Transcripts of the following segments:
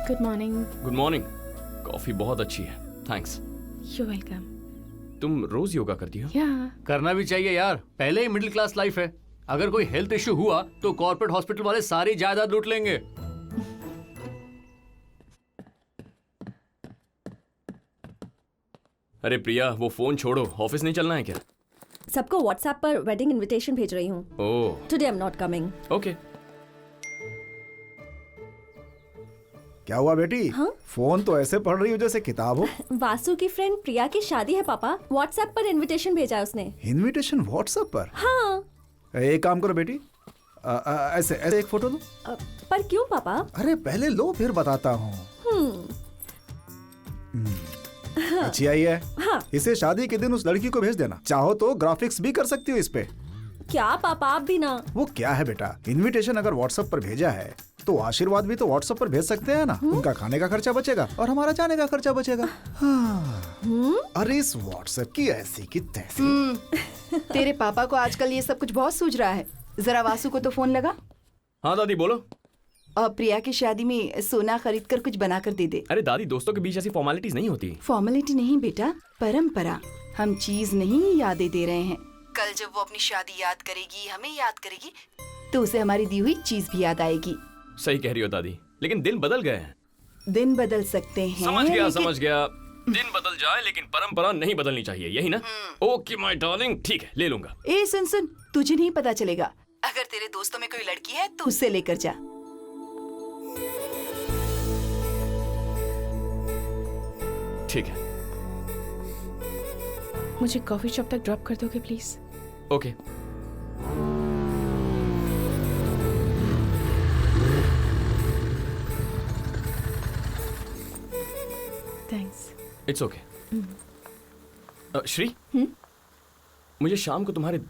Good morning. Good morning. Coffee बहुत अच्छी है, थैंक्स। You welcome. तुम रोज योगा करती हो? या करना भी चाहिए यार, पहले ही मिडिल क्लास लाइफ है। अगर कोई हेल्थ इश्यू हुआ तो कॉर्पोरेट हॉस्पिटल वाले सारी जायदाद लूट लेंगे। अरे प्रिया, वो फोन छोड़ो, ऑफिस नहीं चलना है क्या? सबको व्हाट्सएप पर वेडिंग इनविटेशन भेज रही हूँ। Oh today I am not coming. Okay. क्या हुआ बेटी? हाँ? फोन तो ऐसे पढ़ रही हो जैसे किताब हो। वासु की फ्रेंड प्रिया की शादी है पापा, व्हाट्सएप पर इनविटेशन भेजा है उसने। इनविटेशन व्हाट्सएप पर? हाँ। एक काम करो बेटी, ऐसे ऐसे एक फोटो लो। पर क्यों पापा? अरे पहले लो फिर बताता हूँ। अच्छी आई है। हाँ। इसे शादी के दिन उस लड़की को भेज देना, चाहो तो ग्राफिक्स भी कर सकती हो इस पे। क्या पापा आप भी ना। वो क्या है बेटा, इनविटेशन अगर व्हाट्सएप पर भेजा है तो आशीर्वाद भी तो व्हाट्सएप पर भेज सकते हैं ना। उनका खाने का खर्चा बचेगा और हमारा जाने का खर्चा बचेगा। हाँ। अरे इस व्हाट्सएप की ऐसी की तैसी। तेरे पापा को आजकल ये सब कुछ बहुत सूझ रहा है। जरा वासु को तो फोन लगा। हाँ दादी बोलो। और प्रिया की शादी में सोना खरीद कर कुछ बना कर दे दे। अरे दादी, दोस्तों के बीच ऐसी फॉर्मेलिटीज नहीं होती। फॉर्मेलिटी नहीं बेटा, परंपरा। हम चीज नहीं, यादें दे रहे हैं। कल जब वो अपनी शादी याद करेगी, हमें याद करेगी, तो उसे हमारी दी हुई चीज भी याद आएगी। सही कह रही हो दादी, लेकिन दिन बदल गए हैं। दिन बदल सकते हैं। समझ गया लेकिन- समझ गया। दिन बदल जाए लेकिन परंपरा नहीं बदलनी चाहिए, यही ना? ओके माय डार्लिंग, ठीक है, ले लूंगा। ए सुन सुन, तुझे नहीं पता चलेगा। अगर तेरे दोस्तों में कोई लड़की है तो उससे लेकर जा। ठीक है। मुझे कॉफी शॉप तक ड्रॉप कर दोगे please? Okay. Thanks. It's okay. Shri, मुझे शाम को तुम्हारे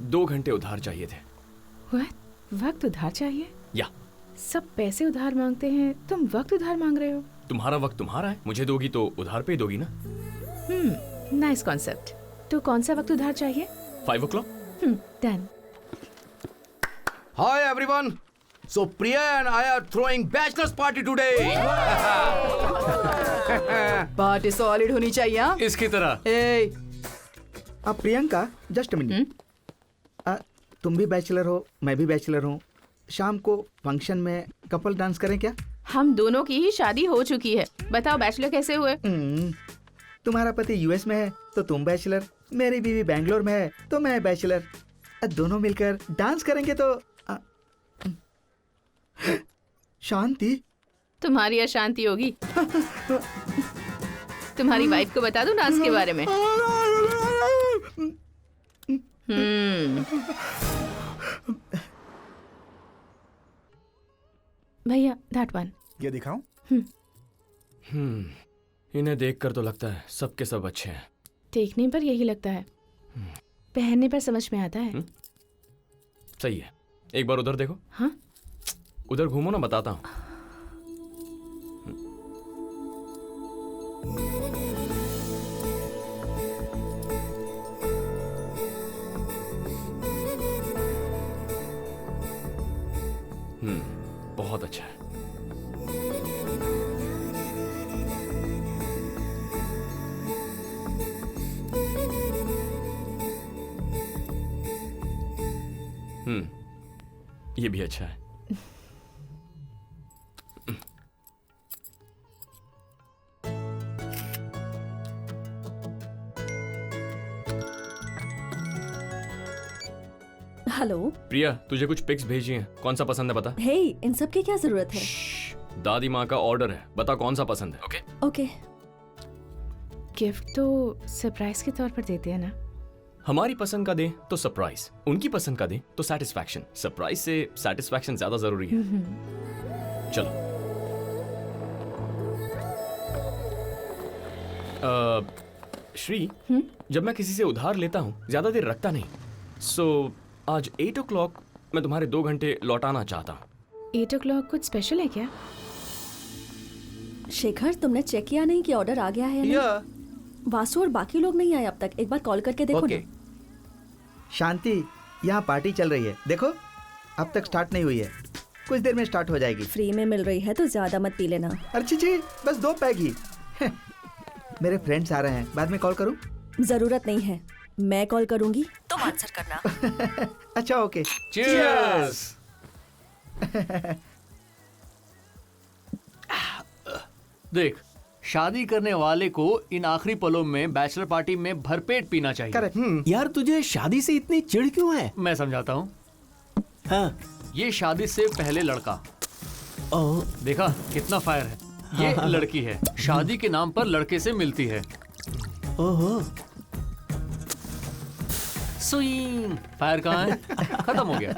2 घंटे उधार चाहिए थे। वक्त उधार चाहिए? या सब पैसे उधार मांगते हैं, तुम वक्त उधार मांग रहे हो? तुम्हारा वक्त तुम्हारा है, मुझे दोगी तो उधार पे ही दोगी ना। Nice concept. तो कौन सा वक्त उधार चाहिए? 5 o'clock? Done. Hi everyone. So Priya and I are throwing bachelor's party today. Party solid होनी चाहिए। हाँ? इसकी तरह। ए, अब प्रियंका, जस्ट मिनट। तुम भी बैचलर हो, मैं भी बैचलर हूँ। शाम को फंक्शन में कपल डांस करें क्या? हम दोनों की ही शादी हो चुकी है, बताओ बैचलर कैसे हुए? तुम्हारा पति यूएस में है तो तुम बैचलर, मेरी बीवी बैंगलोर में है तो मैं बैचलर। दोनों मिलकर डांस करेंगे तो शांति। तुम्हारी अशांति होगी। तुम्हारी वाइफ को बता दो डांस के बारे में। भैया दैट वन। ये दिखाऊं? इन्हें देखकर तो लगता है सबके सब अच्छे हैं। देखने पर यही लगता है, पहनने पर समझ में आता है। सही है, एक बार उधर देखो। हाँ? उधर घूमो ना, बताता हूँ। बहुत अच्छा है। ये भी अच्छा है। हेलो प्रिया, तुझे कुछ पिक्स भेजी हैं, कौन सा पसंद है बता। हे, इन सब की क्या जरूरत है? दादी माँ का ऑर्डर है, बता कौन सा पसंद है। Okay okay. गिफ्ट तो सरप्राइज के तौर पर देते हैं ना। हमारी पसंद का दे तो सरप्राइज, उनकी पसंद का दे तो सेटिस्फैक्शन। सरप्राइज से सेटिस्फैक्शन ज्यादा जरूरी है। चलो श्री, जब मैं किसी से उधार लेता हूँ ज्यादा देर रखता नहीं। सो आज 8 o'clock मैं तुम्हारे 2 घंटे लौटाना चाहता हूँ। 8 o'clock कुछ स्पेशल है क्या? शेखर, तुमने चेक किया नहीं कि ऑर्डर आ गया है या नहीं? वासु और बाकी लोग नहीं आए अब तक, एक बार कॉल करके देखो ना। शांति, यहाँ पार्टी चल रही है, देखो अब तक स्टार्ट नहीं हुई है। कुछ देर में स्टार्ट हो जाएगी। फ्री में मिल रही है तो ज्यादा मत पी लेना। अर्ची जी बस 2 पैग ही। मेरे फ्रेंड्स आ रहे हैं, बाद में कॉल करूं? जरूरत नहीं है, मैं कॉल करूंगी तुम आंसर करना। अच्छा ओके। चीयर्स। देख, शादी करने वाले को इन आखिरी पलों में बैचलर पार्टी में भरपेट पीना चाहिए। करेक्ट। यार तुझे शादी से इतनी चिढ़ क्यों है? मैं समझाता हूँ। हाँ। ये शादी से पहले लड़का, ओह, देखा कितना फायर है। ये लड़की है, शादी के नाम पर लड़के से मिलती है। ओहो। स्विंग, फायर कहाँ है? खत्म हो गया।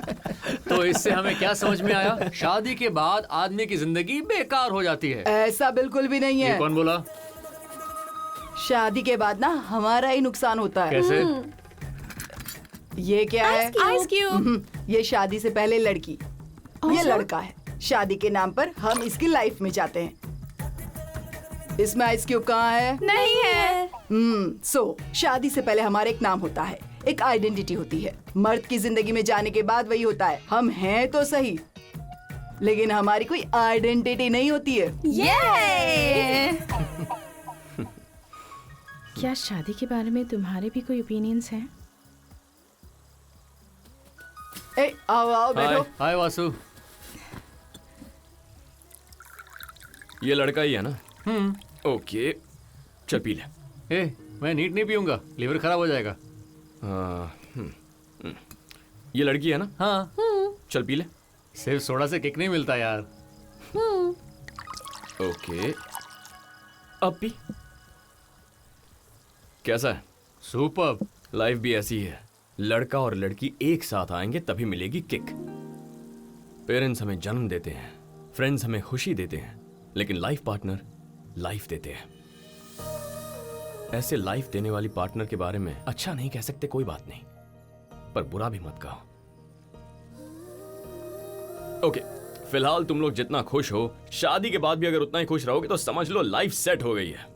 तो इससे हमें क्या समझ में आया? शादी के बाद आदमी की जिंदगी बेकार हो जाती है। ऐसा बिल्कुल भी नहीं ये है। कौन बोला? शादी के बाद ना हमारा ही नुकसान होता है। कैसे? ये क्या है? Ice cube. ये शादी से पहले लड़की, ये लड़का है। शादी के नाम पर हम इसकी लाइफ में जाते हैं। इसमें आइस क्यूब कहाँ है? नहीं है। सो शादी से पहले हमारा एक नाम होता है, एक आइडेंटिटी होती है। मर्द की जिंदगी में जाने के बाद वही होता है, हम हैं तो सही, लेकिन हमारी कोई आइडेंटिटी नहीं होती है। क्या शादी के बारे में तुम्हारे भी कोई ओपिनियंस हैं? ए, आओ आओ बैठो। हाय वासु। ये लड़का ही है ना? ओके, चल पी ले। ए, मैं नीट नहीं पीऊंगा, लीवर खराब हो जाएगा। ये लड़की है ना? हाँ, चल पी ले। सिर्फ सोडा से किक नहीं मिलता यार। ओके, अब पी। कैसा है? सुपर्ब। लाइफ भी ऐसी है, लड़का और लड़की एक साथ आएंगे तभी मिलेगी किक। पेरेंट्स हमें जन्म देते हैं, फ्रेंड्स हमें खुशी देते हैं, लेकिन लाइफ पार्टनर लाइफ देते हैं। ऐसे लाइफ देने वाली पार्टनर के बारे में अच्छा नहीं कह सकते, कोई बात नहीं, पर बुरा भी मत कहो। ओके, फिलहाल तुम लोग जितना खुश हो, शादी के बाद भी अगर उतना ही खुश रहोगे तो समझ लो लाइफ सेट हो गई है।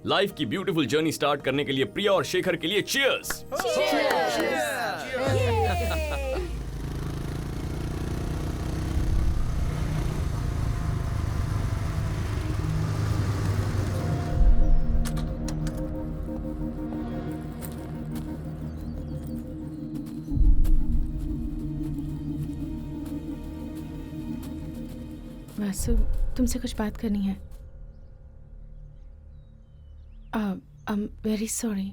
लाइफ की ब्यूटीफुल जर्नी स्टार्ट करने के लिए प्रिया और शेखर के लिए चीयर्स। वासु, तुमसे कुछ बात करनी है। I am very sorry.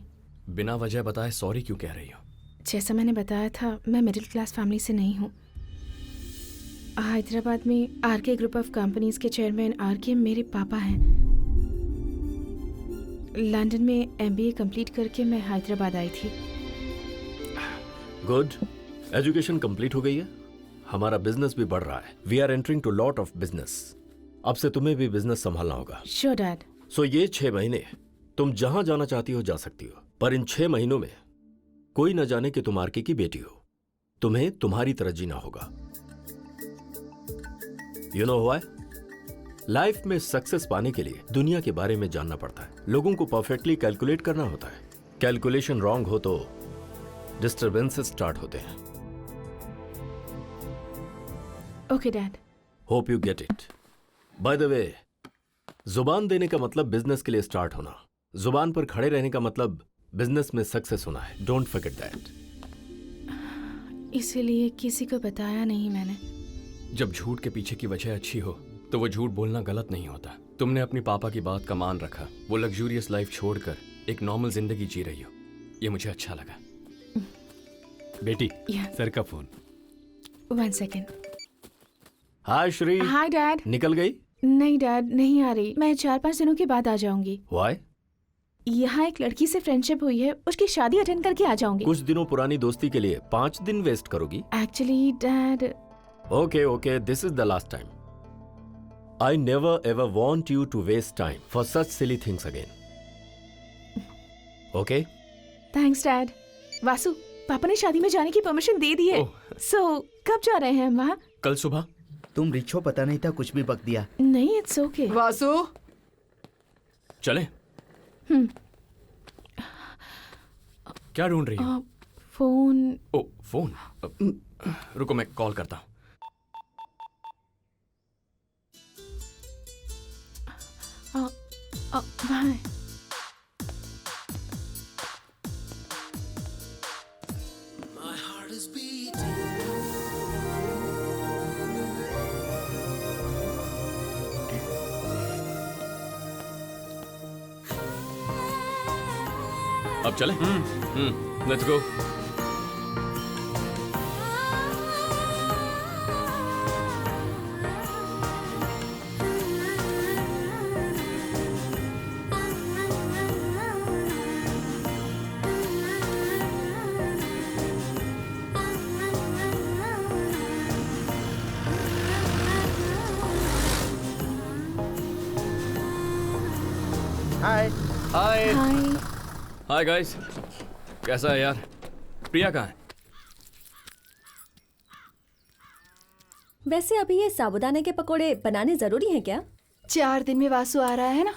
बिना वजह बताए सॉरी क्यों कह रही हो? जैसा मैंने बताया था, मैं मिडिल क्लास फैमिली से नहीं हूँ। हैदराबाद में आरके ग्रुप ऑफ कंपनीज के चेयरमैन आरके मेरे पापा हैं। लंदन में एमबीए कंप्लीट करके मैं हैदराबाद आई थी। गुड, एजुकेशन कंप्लीट हो गई है, हमारा बिजनेस भी बढ़ रहा है। We are entering to lot of business. अब से तुम्हें भी बिजनेस संभालना होगा। Sure dad. सो ये 6 महीने तुम जहां जाना चाहती हो जा सकती हो, पर इन 6 महीनों में कोई न जाने कि तुम आरके की बेटी हो। तुम्हें तुम्हारी तरह जीना होगा। You know why? लाइफ में सक्सेस पाने के लिए दुनिया के बारे में जानना पड़ता है। लोगों को परफेक्टली कैलकुलेट करना होता है। कैलकुलेशन रॉन्ग हो तो डिस्टर्बेंसेस स्टार्ट होते हैं। Okay dad. Hope you get it. By the way, जुबान देने का मतलब बिजनेस के लिए स्टार्ट होना, जुबान पर खड़े रहने का मतलब बिजनेस में सक्सेस होना है। Don't forget that. इसीलिए किसी को बताया नहीं मैंने। जब झूठ के पीछे की वजह अच्छी हो तो वो झूठ बोलना गलत नहीं होता। तुमने अपनी पापा की बात का मान रखा, वो लग्जूरियस लाइफ छोड़कर एक नॉर्मल जिंदगी जी रही हो, ये मुझे अच्छा लगा। बेटी, Yeah. सर का phone. 1 second. Hi Shri. Hi dad. निकल गई? नहीं डैड, नहीं आ रही। मैं 4-5 दिनों के बाद आ जाऊंगी। व्हाई? यहाँ एक लड़की से फ्रेंडशिप हुई है, उसकी शादी अटेंड करके आ जाऊंगी। कुछ दिनों पुरानी दोस्ती के लिए 5 दिन वेस्ट करोगी? Actually dad, okay okay, this is the last time. I never ever want you to waste time for such silly things again. Okay? Thanks dad. Vasu, पापा ने शादी में जाने की परमिशन दे दी है। ओह। सो कब जा रहे हैं हम वहाँ? कल सुबह। तुम रिच हो, पता नहीं था, कुछ भी बक दिया। नहीं, इट्स ओके। वासु, चले? क्या ढूंढ रही हो? फोन। ओ, फोन। रुको, मैं कॉल करता हूँ। बाय। अब चले? Let's go. Hi. Hi. Hi. Hi guys, कैसा है यार? प्रिया कहाँ है? वैसे अभी ये साबूदाने के पकोड़े बनाने जरूरी हैं क्या? 4 दिन में वासु आ रहा है ना,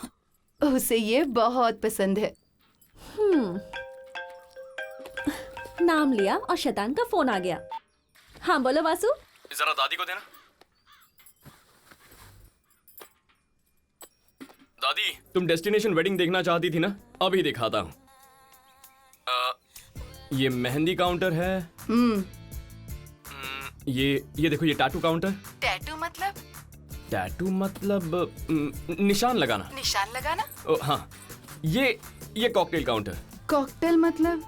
उसे ये बहुत पसंद है। नाम लिया और शैतान का फोन आ गया। हाँ बोलो वासु। जरा दादी को देना। दादी, तुम डेस्टिनेशन वेडिंग देखना चाहती थी ना? अभी दिखाता हूँ। ये मेहंदी काउंटर है। ये देखो, ये टैटू काउंटर। टैटू मतलब? टैटू मतलब निशान लगाना। निशान लगाना? हाँ, ये कॉकटेल काउंटर। कॉकटेल मतलब?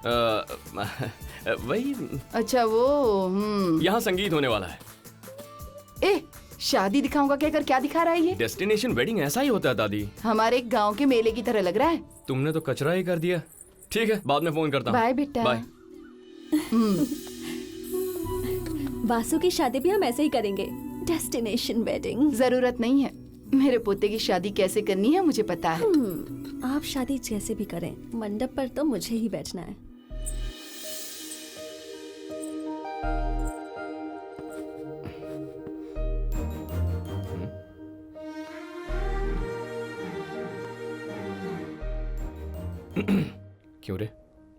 वही। अच्छा वो। यहाँ संगीत होने वाला है। ए, शादी दिखाऊंगा कहकर क्या दिखा रहा है ये? डेस्टिनेशन वेडिंग ऐसा ही होता है दादी। हमारे गांव के मेले की तरह लग रहा है। तुमने तो कचरा ही कर दिया। ठीक है, बाद में फोन करता हूँ। बाय बेटा। बाय। वासु की शादी भी हम ऐसे ही करेंगे, डेस्टिनेशन वेडिंग। जरूरत नहीं है, मेरे पोते की शादी कैसे करनी है मुझे पता है। आप शादी जैसे भी करें, मंडप पर तो मुझे ही बैठना है। क्यों रे,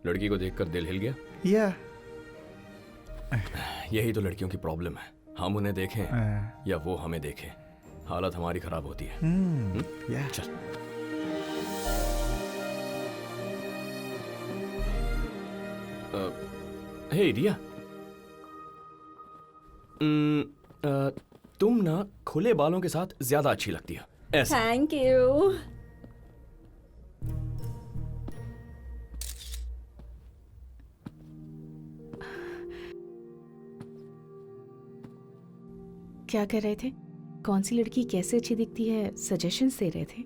लड़की को देखकर दिल हिल गया? या यही तो लड़कियों की प्रॉब्लम है। हम उन्हें देखें या वो हमें देखें, हालत हमारी खराब होती है। या चल। हे रिया, तुम ना खुले बालों के साथ ज्यादा अच्छी लगती है। ऐसा। Thank you. क्या कर रहे थे? कौन सी लड़की कैसे अच्छी दिखती है सजेशंस दे रहे थे?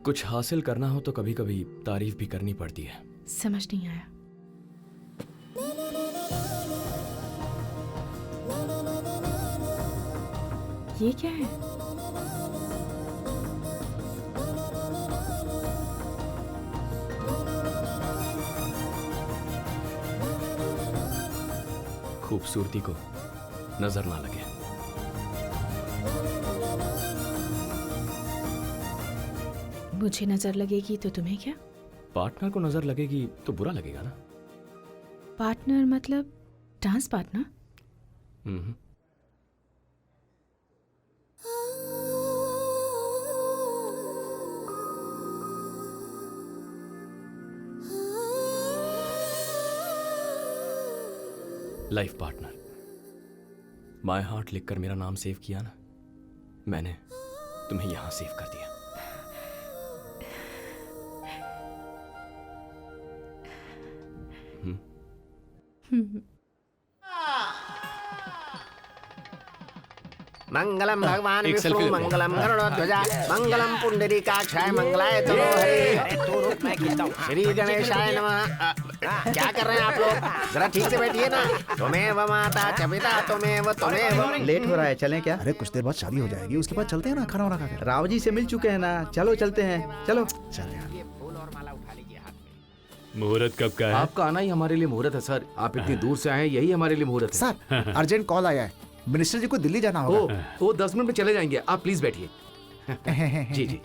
कुछ हासिल करना हो तो कभी कभी तारीफ भी करनी पड़ती है। समझ नहीं आया। ये क्या है? खूबसूरती को नजर ना लगे। मुझे नजर लगेगी तो तुम्हें क्या? पार्टनर को नजर लगेगी तो बुरा लगेगा ना। पार्टनर मतलब dance partner? Hmm. Life partner. My heart लिखकर मेरा नाम सेव किया ना, मैंने तुम्हें यहां सेव कर दिया। मंगलम भगवान एक विष्णु, selfie मंगलम गरुड़ध्वजा, मंगलम पुंडरीकाक्षाय, मंगलाय तनो हरे, श्री गणेशाय नमः। क्या कर रहे हैं आप लोग? जरा ठीक से बैठिए ना। त्वमेव माता च पिता त्वमेव। लेट हो रहा है, चलें क्या? अरे कुछ देर बाद शादी हो जाएगी, उसके बाद चलते हैं ना, खाना वाना खाकर। राव जी से मिल चुके हैं ना, चलो चलते हैं, चलो। चल यार। मुहूर्त कब का है? आपका आना ही हमारे लिए मुहूर्त है सर। आप इतनी दूर से आए हैं, यही हमारे लिए मुहूर्त है। सर, अर्जेंट कॉल आया है, मिनिस्टर जी को दिल्ली जाना होगा। वो 10 मिनट में चले जाएंगे, आप प्लीज बैठिए। जी जी।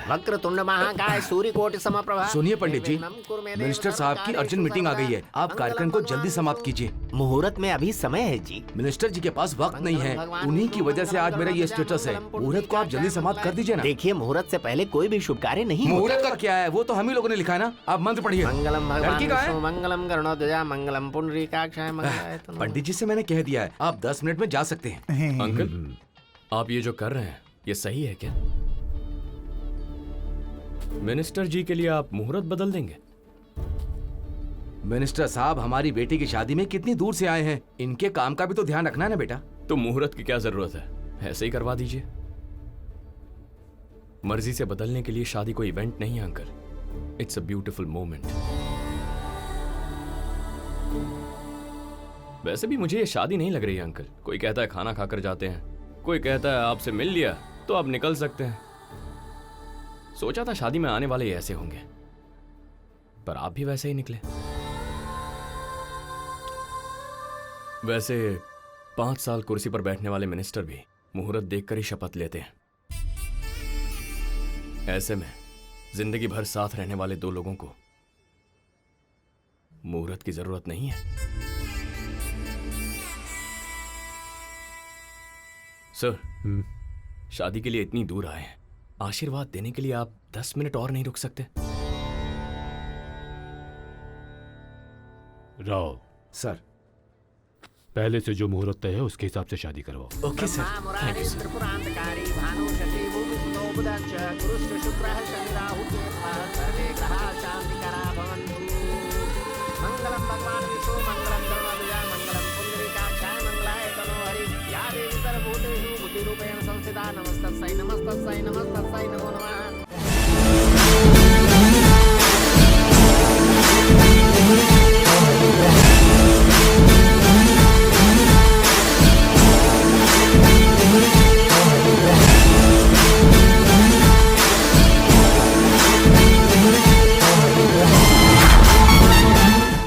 वक्रतुंड महाकाय सूर्यकोटि समप्रभा। सुनिए पंडित जी, मिनिस्टर साहब की अर्जेंट मीटिंग आ गई है। आप कार्यक्रम को जल्दी समाप्त कीजिए। मुहूर्त में अभी समय है जी। मिनिस्टर जी के पास वक्त नहीं है, उन्हीं की वजह से आज मेरा ये स्टेटस है। मुहूर्त को आप जल्दी समाप्त कर दीजिए ना। देखिए, मुहूर्त से पहले कोई भी शुभ कार्य नहीं होता। मुहूर्त का क्या है, वो तो हम ही लोगों ने लिखा है ना। आप मंत्र पढ़िए। मंगलम भगवान लड़की का है? विष्णु मंगलम गरुड़ध्वजा मंगलम पुंडरीकाक्षाय मंगलाय तनोहरि। पंडित जी से मैंने कह दिया है, आप 10 मिनट में जा सकते हैं। अंकल, आप ये जो कर रहे हैं ये सही है क्या? मिनिस्टर जी के लिए आप मुहूर्त बदल देंगे? मिनिस्टर साहब हमारी बेटी की शादी में कितनी दूर से आए हैं, इनके काम का भी तो ध्यान रखना है ना बेटा। तो मुहूर्त की क्या जरूरत है, ऐसे ही करवा दीजिए। मर्जी से बदलने के लिए शादी कोई इवेंट नहीं है uncle, it's a beautiful moment. वैसे भी मुझे ये शादी नहीं लग रही है अंकल। कोई कहता है खाना खाकर जाते हैं, कोई कहता है आपसे मिल लिया तो आप निकल सकते हैं। सोचा था शादी में आने वाले ऐसे होंगे, पर आप भी वैसे ही निकले। वैसे 5 साल कुर्सी पर बैठने वाले मिनिस्टर भी मुहूर्त देखकर ही शपथ लेते हैं। ऐसे में जिंदगी भर साथ रहने वाले 2 लोगों को मुहूर्त की जरूरत नहीं है। सर, शादी के लिए इतनी दूर आए हैं, आशीर्वाद देने के लिए आप 10 मिनट और नहीं रुक सकते? राव सर, पहले से जो मुहूर्त तय है उसके हिसाब से शादी करवाओ। Okay sir. Thank you sir. त्रिपुरांतकारी भानु शशि भूमिसुतो बुधश्च गुरुश्च शुक्रः शनि राहु केतुः सर्वे ग्रहाः शान्तिकरा भवन्तु। मंगलम भगवान विष्णु मंगलम गरुड़ध्वजा मंगलम पुंडरीकाक्षाय मंगलाय तनोहरि। या देवी सर्वभूतेषु बुद्धिरूपेण संस्थिता नमस्तस्यै नमस्तस्यै नमस्तस्यै नमो नमः।